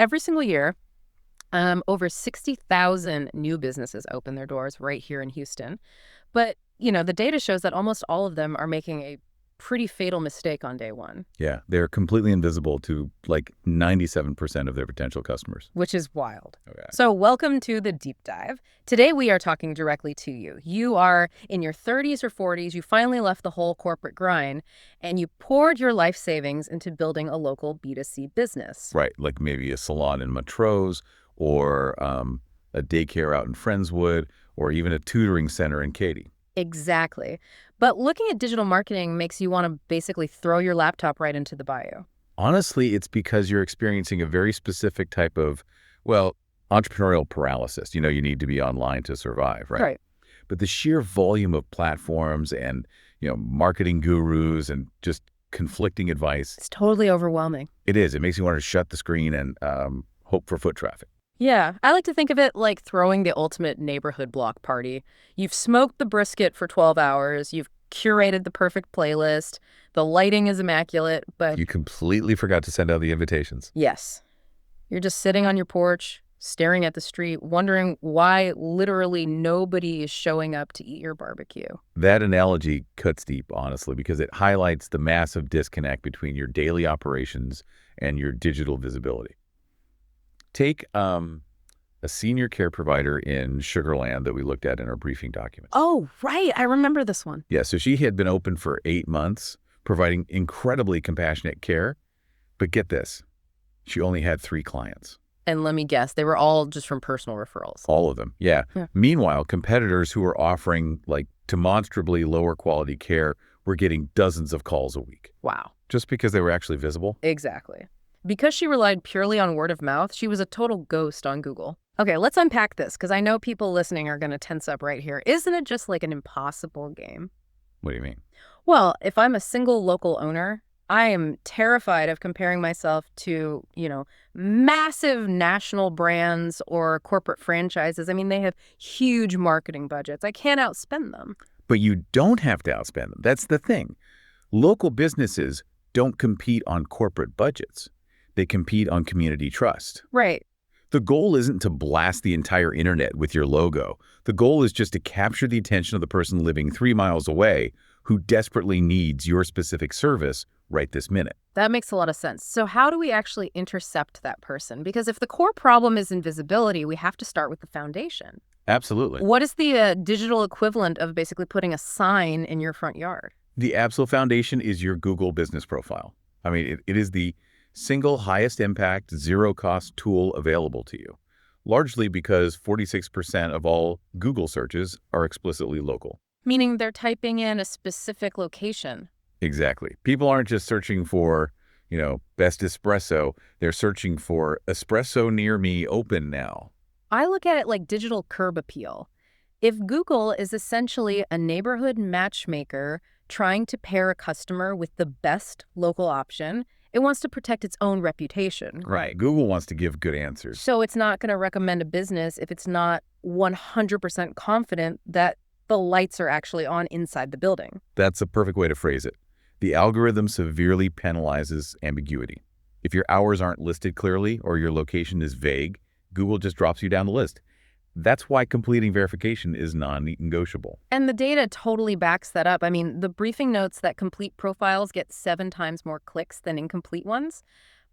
every single year, over 60,000 new businesses open their doors right here in Houston. But, the data shows that almost all of them are making a pretty fatal mistake on day one, Yeah, they're completely invisible to like 97% of their potential customers. which is wild. Okay. So welcome to the deep dive. Today we are talking directly to you. You are in your 30s or 40s. You finally left the whole corporate grind and you poured your life savings into building a local B2C business. Right, like maybe a salon in Montrose or a daycare out in Friendswood or even a tutoring center in Katy. Exactly. But looking at digital marketing makes you want to basically throw your laptop right into the bayou. Honestly, it's because you're experiencing a very specific type of, well, entrepreneurial paralysis. You need to be online to survive, right? Right. But the sheer volume of platforms and, marketing gurus and just conflicting advice, It's totally overwhelming. it is. It makes you want to shut the screen and hope for foot traffic. Yeah, I like to think of it like throwing the ultimate neighborhood block party. You've smoked the brisket for 12 hours, you've curated the perfect playlist, the lighting is immaculate, but You completely forgot to send out the invitations. yes, you're just sitting on your porch, staring at the street, wondering why literally nobody is showing up to eat your barbecue. That analogy cuts deep, honestly, because it highlights the massive disconnect between your daily operations and your digital visibility. Take a senior care provider in Sugarland that we looked at in our briefing documents. Oh, right. I remember this one. Yeah, so she had been open for 8 months, providing incredibly compassionate care. But get this, she only had 3 clients. And let me guess, they were all just from personal referrals. All of them, yeah. Yeah. Meanwhile, competitors who were offering like demonstrably lower quality care were getting dozens of calls a week. Wow. Just because they were actually visible? Exactly. Because she relied purely on word of mouth, she was a total ghost on Google. Okay, let's unpack this, because I know people listening are going to tense up right here. Isn't it just like an impossible game? What do you mean? Well, if I'm a single local owner, I am terrified of comparing myself to, massive national brands or corporate franchises. I mean, they have huge marketing budgets. I can't outspend them. But you don't have to outspend them. That's the thing. Local businesses don't compete on corporate budgets. They compete on community trust. Right. The goal isn't to blast the entire internet with your logo. The goal is just to capture the attention of the person living 3 miles away who desperately needs your specific service right this minute. That makes a lot of sense. So how do we actually intercept that person? Because if the core problem is invisibility, we have to start with the foundation. Absolutely. What is the digital equivalent of basically putting a sign in your front yard? The absolute foundation is your Google business profile. I mean, it is the single highest impact, zero-cost tool available to you, largely because 46% of all Google searches are explicitly local. Meaning they're typing in a specific location. Exactly. People aren't just searching for, best espresso. They're searching for espresso near me, open now. I look at it like digital curb appeal. If Google is essentially a neighborhood matchmaker trying to pair a customer with the best local option, it wants to protect its own reputation. Right. Google wants to give good answers. So it's not going to recommend a business if it's not 100% confident that the lights are actually on inside the building. That's a perfect way to phrase it. The algorithm severely penalizes ambiguity. If your hours aren't listed clearly or your location is vague, Google just drops you down the list. That's why completing verification is non-negotiable. And the data totally backs that up. I mean, the briefing notes that complete profiles get 7 times more clicks than incomplete ones.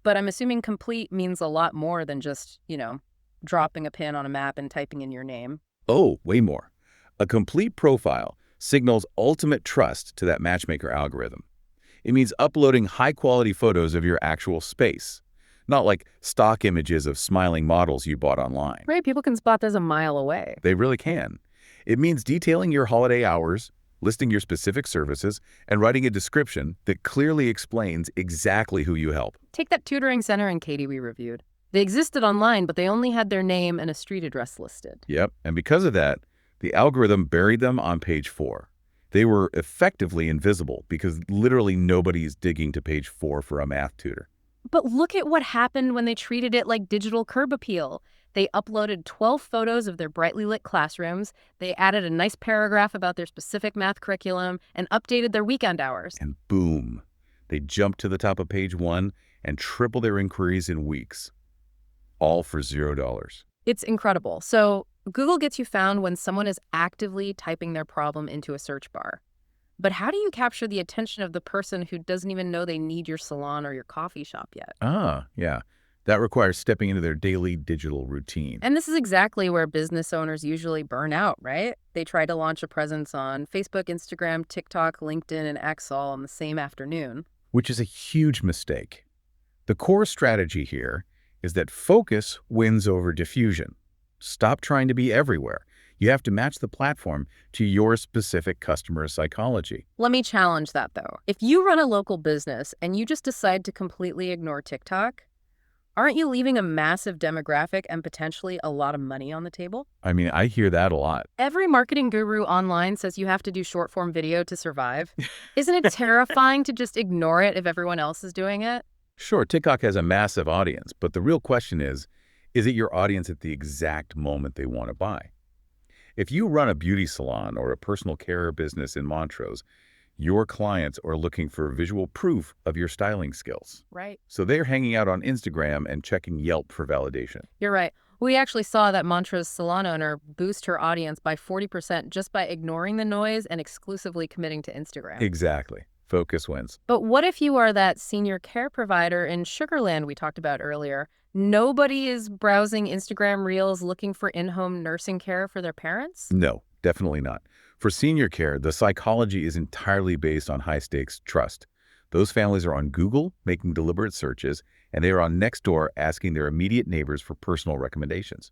But I'm assuming complete means a lot more than just, dropping a pin on a map and typing in your name. Oh, way more. A complete profile signals ultimate trust to that matchmaker algorithm. It means uploading high-quality photos of your actual space, not like stock images of smiling models you bought online. Right, people can spot this a mile away. They really can. It means detailing your holiday hours, listing your specific services, and writing a description that clearly explains exactly who you help. Take that tutoring center in Katy we reviewed. They existed online, but they only had their name and a street address listed. Yep, and because of that, the algorithm buried them on page 4. They were effectively invisible because literally nobody's digging to page 4 for a math tutor. But look at what happened when they treated it like digital curb appeal. They uploaded 12 photos of their brightly lit classrooms, they added a nice paragraph about their specific math curriculum, and updated their weekend hours. And boom, they jumped to the top of page 1 and tripled their inquiries in weeks. all for $0. It's incredible. So Google gets you found when someone is actively typing their problem into a search bar. But how do you capture the attention of the person who doesn't even know they need your salon or your coffee shop yet? Ah, yeah. That requires stepping into their daily digital routine. And this is exactly where business owners usually burn out, right? They try to launch a presence on Facebook, Instagram, TikTok, LinkedIn, and X all on the same afternoon. Which is a huge mistake. The core strategy here is that focus wins over diffusion. Stop trying to be everywhere. You have to match the platform to your specific customer psychology. Let me challenge that, though. If you run a local business and you just decide to completely ignore TikTok, aren't you leaving a massive demographic and potentially a lot of money on the table? I mean, I hear that a lot. Every marketing guru online says you have to do short-form video to survive. Isn't it terrifying to just ignore it if everyone else is doing it? Sure, TikTok has a massive audience, but the real question is it your audience at the exact moment they want to buy? If you run a beauty salon or a personal care business in Montrose, your clients are looking for visual proof of your styling skills. Right. So they're hanging out on Instagram and checking Yelp for validation. You're right. We actually saw that Montrose salon owner boost her audience by 40% just by ignoring the noise and exclusively committing to Instagram. Exactly. Focus wins. But what if you are that senior care provider in Sugarland we talked about earlier? Nobody is browsing Instagram Reels looking for in-home nursing care for their parents? No, definitely not. For senior care, the psychology is entirely based on high-stakes trust. Those families are on Google making deliberate searches, and they are on Nextdoor asking their immediate neighbors for personal recommendations.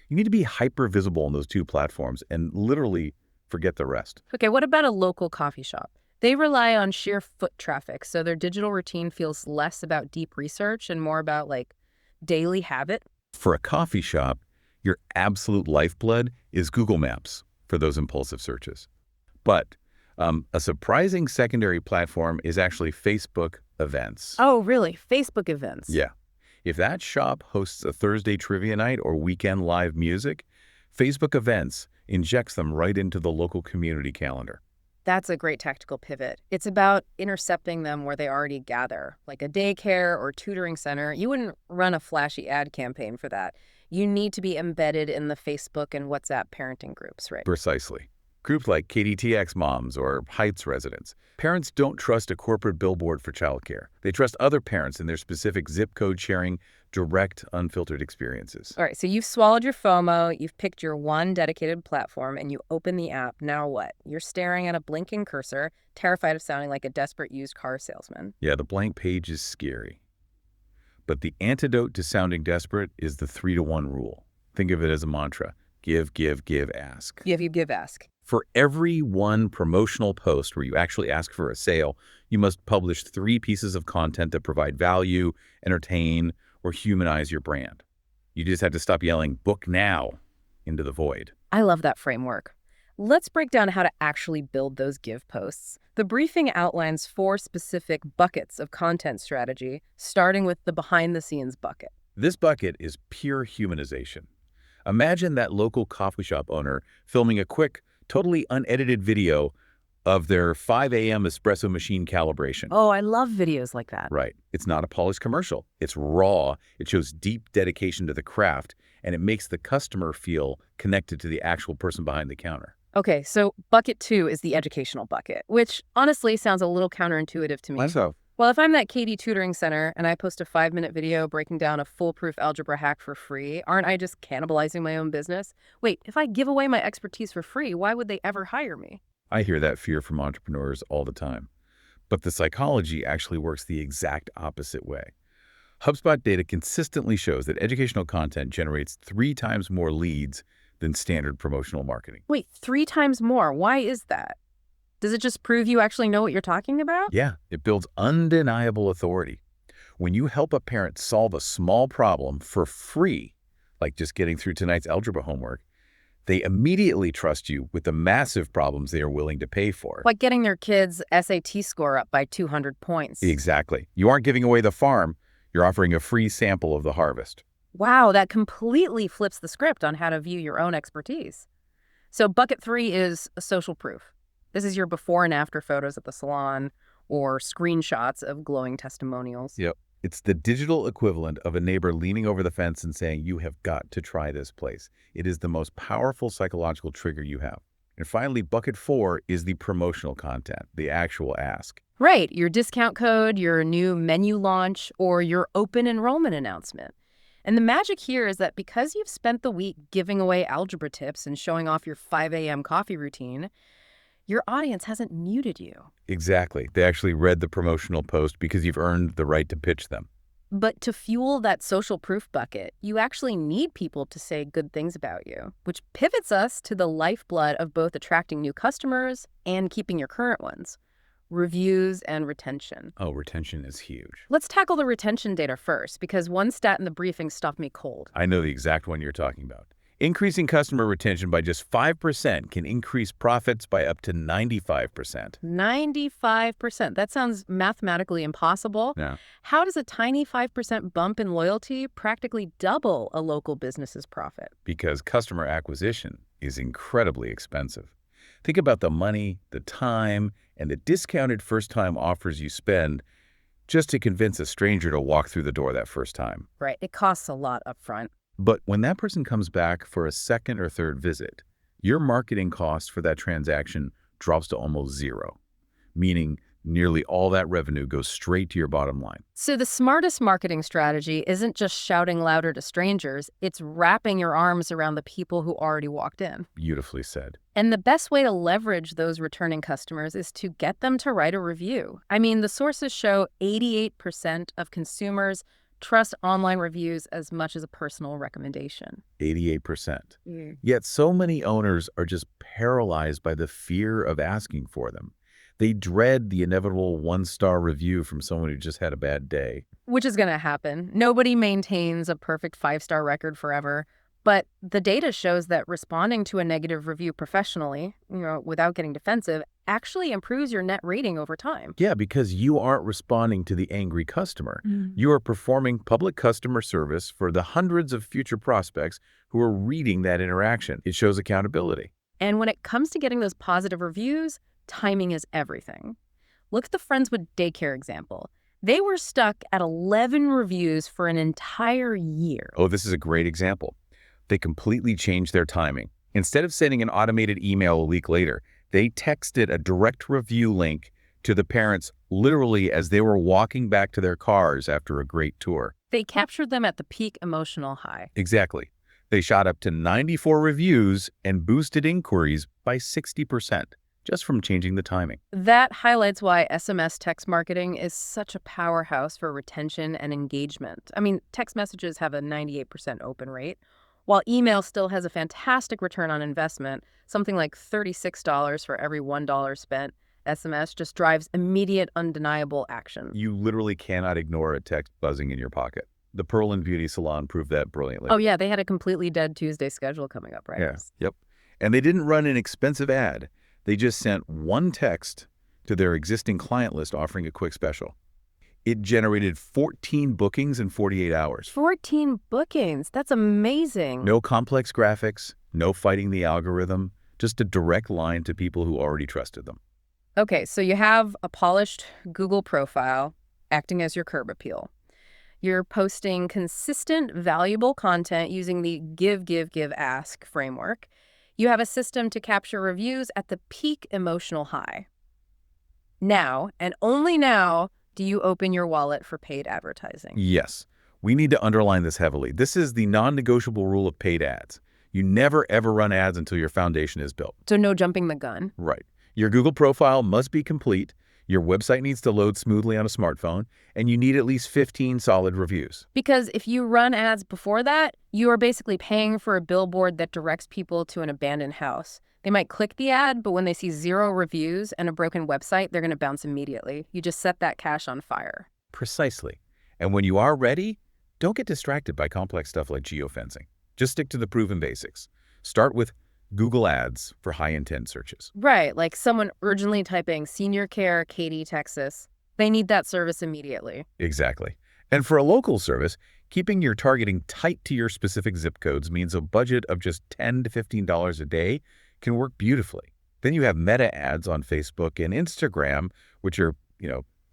You need to be hyper-visible on those two platforms and literally forget the rest. Okay, what about a local coffee shop? They rely on sheer foot traffic, so their digital routine feels less about deep research and more about, like, daily habit. For a coffee shop, your absolute lifeblood is Google Maps for those impulsive searches. But a surprising secondary platform is actually Facebook events. Oh, really? Facebook events? Yeah. If that shop hosts a Thursday trivia night or weekend live music, Facebook events injects them right into the local community calendar. That's a great tactical pivot. It's about intercepting them where they already gather, like a daycare or tutoring center. You wouldn't run a flashy ad campaign for that. You need to be embedded in the Facebook and WhatsApp parenting groups, right? Precisely. Groups like KDTX Moms or Heights residents. Parents don't trust a corporate billboard for childcare. They trust other parents in their specific zip code sharing direct, unfiltered experiences. All right, so you've swallowed your FOMO, you've picked your one dedicated platform, and you open the app. Now what? You're staring at a blinking cursor, terrified of sounding like a desperate used car salesman. Yeah, the blank page is scary. But the antidote to sounding desperate is the 3-to-1 rule. Think of it as a mantra. Give, give, give, ask. Give, ask. For every one promotional post where you actually ask for a sale, you must publish 3 pieces of content that provide value, entertain, or humanize your brand. You just have to stop yelling, "Book now," into the void. I love that framework. Let's break down how to actually build those give posts. The briefing outlines 4 specific buckets of content strategy, starting with the behind-the-scenes bucket. This bucket is pure humanization. Imagine that local coffee shop owner filming a quick, totally unedited video of their 5 a.m. espresso machine calibration. Oh, I love videos like that. Right. It's not a polished commercial. It's raw. It shows deep dedication to the craft, and it makes the customer feel connected to the actual person behind the counter. Okay, so bucket 2 is the educational bucket, which honestly sounds a little counterintuitive to me. Why so? Well, if I'm that Katie Tutoring Center and I post a 5-minute video breaking down a foolproof algebra hack for free, aren't I just cannibalizing my own business? Wait, if I give away my expertise for free, why would they ever hire me? I hear that fear from entrepreneurs all the time. But the psychology actually works the exact opposite way. HubSpot data consistently shows that educational content generates 3 times more leads than standard promotional marketing. Wait, 3 times more? Why is that? Does it just prove you actually know what you're talking about? Yeah, it builds undeniable authority. When you help a parent solve a small problem for free, like just getting through tonight's algebra homework, they immediately trust you with the massive problems they are willing to pay for. Like getting their kids' SAT score up by 200 points. Exactly. You aren't giving away the farm. You're offering a free sample of the harvest. Wow, that completely flips the script on how to view your own expertise. So bucket 3 is social proof. This is your before and after photos at the salon or screenshots of glowing testimonials. Yep. It's the digital equivalent of a neighbor leaning over the fence and saying, you have got to try this place. It is the most powerful psychological trigger you have. And finally, bucket 4 is the promotional content, the actual ask. Right, your discount code, your new menu launch, or your open enrollment announcement. And the magic here is that because you've spent the week giving away algebra tips and showing off your 5 a.m. coffee routine, your audience hasn't muted you. Exactly. They actually read the promotional post because you've earned the right to pitch them. But to fuel that social proof bucket, you actually need people to say good things about you, which pivots us to the lifeblood of both attracting new customers and keeping your current ones: reviews and retention. Oh, retention is huge. Let's tackle the retention data first, because one stat in the briefing stopped me cold. I know the exact one you're talking about. Increasing customer retention by just 5% can increase profits by up to 95%. 95%. That sounds mathematically impossible. Yeah. How does a tiny 5% bump in loyalty practically double a local business's profit? Because customer acquisition is incredibly expensive. Think about the money, the time, and the discounted first-time offers you spend just to convince a stranger to walk through the door that first time. Right. It costs a lot up front. But when that person comes back for a second or third visit, your marketing cost for that transaction drops to almost zero, meaning nearly all that revenue goes straight to your bottom line. So the smartest marketing strategy isn't just shouting louder to strangers, it's wrapping your arms around the people who already walked in. Beautifully said. And the best way to leverage those returning customers is to get them to write a review. I mean, the sources show 88% of consumers trust online reviews as much as a personal recommendation. 88%. Yet so many owners are just paralyzed by the fear of asking for them. They dread the inevitable one-star review from someone who just had a bad day. Which is going to happen. Nobody maintains a perfect 5-star record forever. But the data shows that responding to a negative review professionally, without getting defensive, actually improves your net rating over time. Yeah, because you aren't responding to the angry customer. You are performing public customer service for the hundreds of future prospects who are reading that interaction. It shows accountability. And when it comes to getting those positive reviews, timing is everything. Look at the Friends with Daycare example. They were stuck at 11 reviews for an entire year. Oh, this is a great example. They completely changed their timing. Instead of sending an automated email a week later, they texted a direct review link to the parents literally as they were walking back to their cars after a great tour. They captured them at the peak emotional high. Exactly. They shot up to 94 reviews and boosted inquiries by 60%, just from changing the timing. That highlights why SMS text marketing is such a powerhouse for retention and engagement. I mean, text messages have a 98% open rate, while email still has a fantastic return on investment, something like $36 for every $1 spent. SMS just drives immediate, undeniable action. You literally cannot ignore a text buzzing in your pocket. The Pearl and Beauty Salon proved that brilliantly. Oh, yeah, they had a completely dead Tuesday schedule coming up, right? Yeah, yep. And they didn't run an expensive ad. They just sent one text to their existing client list offering a quick special. It generated 14 bookings in 48 hours. 14 bookings. That's amazing. No complex graphics, no fighting the algorithm, just a direct line to people who already trusted them. Okay, so you have a polished Google profile acting as your curb appeal. You're posting consistent, valuable content using the give, give, give, ask framework. You have a system to capture reviews at the peak emotional high. Now, and only now, do you open your wallet for paid advertising? Yes. We need to underline this heavily. This is the non-negotiable rule of paid ads. You never, ever run ads until your foundation is built. So no jumping the gun. Right. Your Google profile must be complete. Your website needs to load smoothly on a smartphone, and you need at least 15 solid reviews. Because if you run ads before that, you are basically paying for a billboard that directs people to an abandoned house. They might click the ad, but when they see 0 reviews and a broken website, they're going to bounce immediately. You just set that cache on fire. Precisely. And when you are ready, don't get distracted by complex stuff like geofencing. Just stick to the proven basics. Start with Google Ads for high-intent searches. Right, like someone urgently typing senior care, Katy, Texas. They need that service immediately. Exactly. And for a local service, keeping your targeting tight to your specific zip codes means a budget of just $10 to $15 a day can work beautifully. Then you have meta ads on Facebook and Instagram, which are,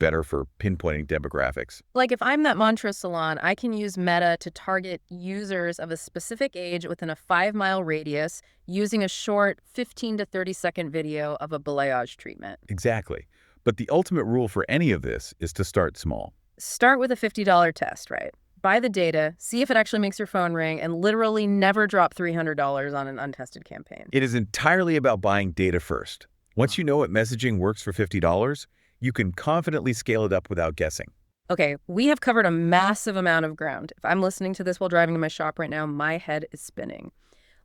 better for pinpointing demographics. Like if I'm that mantra salon, I can use Meta to target users of a specific age within a 5-mile radius using a short 15 to 30-second video of a balayage treatment. Exactly. But the ultimate rule for any of this is to start small. Start with a $50 test, right? Buy the data, see if it actually makes your phone ring, and literally never drop $300 on an untested campaign. It is entirely about buying data first. Once you know what messaging works for $50, you can confidently scale it up without guessing. Okay, we have covered a massive amount of ground. If I'm listening to this while driving to my shop right now, my head is spinning.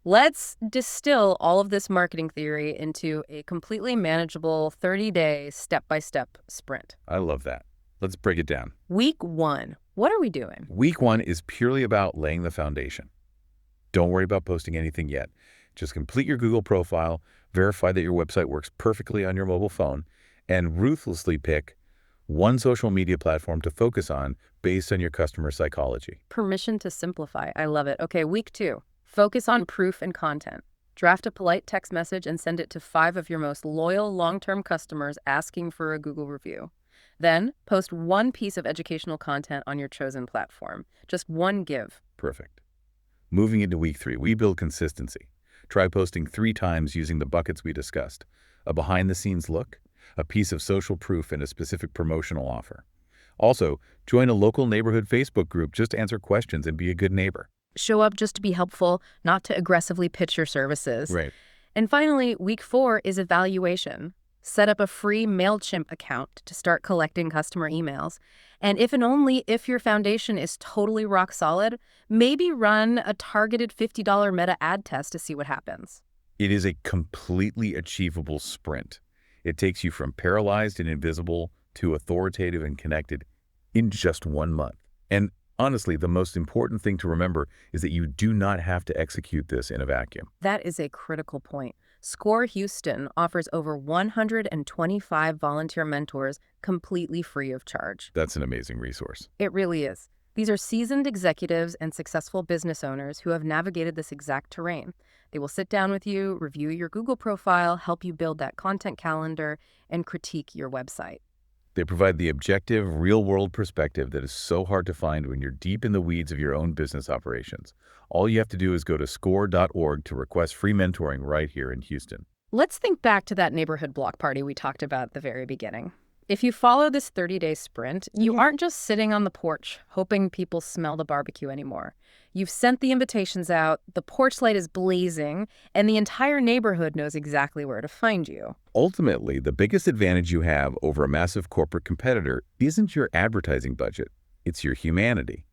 Let's distill all of this marketing theory into a completely manageable 30-day step-by-step sprint. I love that. Let's break it down. Week 1, what are we doing? Week 1 is purely about laying the foundation. Don't worry about posting anything yet. Just complete your Google profile, verify that your website works perfectly on your mobile phone, and ruthlessly pick one social media platform to focus on based on your customer psychology. Permission to simplify. I love it. Okay, week 2, focus on proof and content. Draft a polite text message and send it to 5 of your most loyal long-term customers asking for a Google review. Then, post one piece of educational content on your chosen platform. Just one give. Perfect. Moving into week 3, we build consistency. Try posting 3 times using the buckets we discussed: a behind-the-scenes look, a piece of social proof, and a specific promotional offer. Also, join a local neighborhood Facebook group just to answer questions and be a good neighbor. Show up just to be helpful, not to aggressively pitch your services. Right. And finally, week 4 is evaluation. Set up a free MailChimp account to start collecting customer emails. And if and only if your foundation is totally rock solid, maybe run a targeted $50 Meta ad test to see what happens. It is a completely achievable sprint. It takes you from paralyzed and invisible to authoritative and connected in just 1 month. And honestly, the most important thing to remember is that you do not have to execute this in a vacuum. That is a critical point. SCORE Houston offers over 125 volunteer mentors completely free of charge. That's an amazing resource. It really is. These are seasoned executives and successful business owners who have navigated this exact terrain. They will sit down with you, review your Google profile, help you build that content calendar, and critique your website. They provide the objective, real-world perspective that is so hard to find when you're deep in the weeds of your own business operations. All you have to do is go to score.org to request free mentoring right here in Houston. Let's think back to that neighborhood block party we talked about at the very beginning. If you follow this 30-day sprint, you aren't just sitting on the porch hoping people smell the barbecue anymore. You've sent the invitations out, the porch light is blazing, and the entire neighborhood knows exactly where to find you. Ultimately, the biggest advantage you have over a massive corporate competitor isn't your advertising budget, it's your humanity.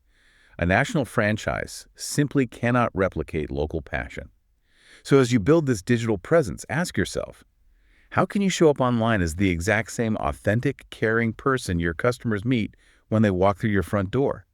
A national franchise simply cannot replicate local passion. So as you build this digital presence, ask yourself, how can you show up online as the exact same authentic, caring person your customers meet when they walk through your front door?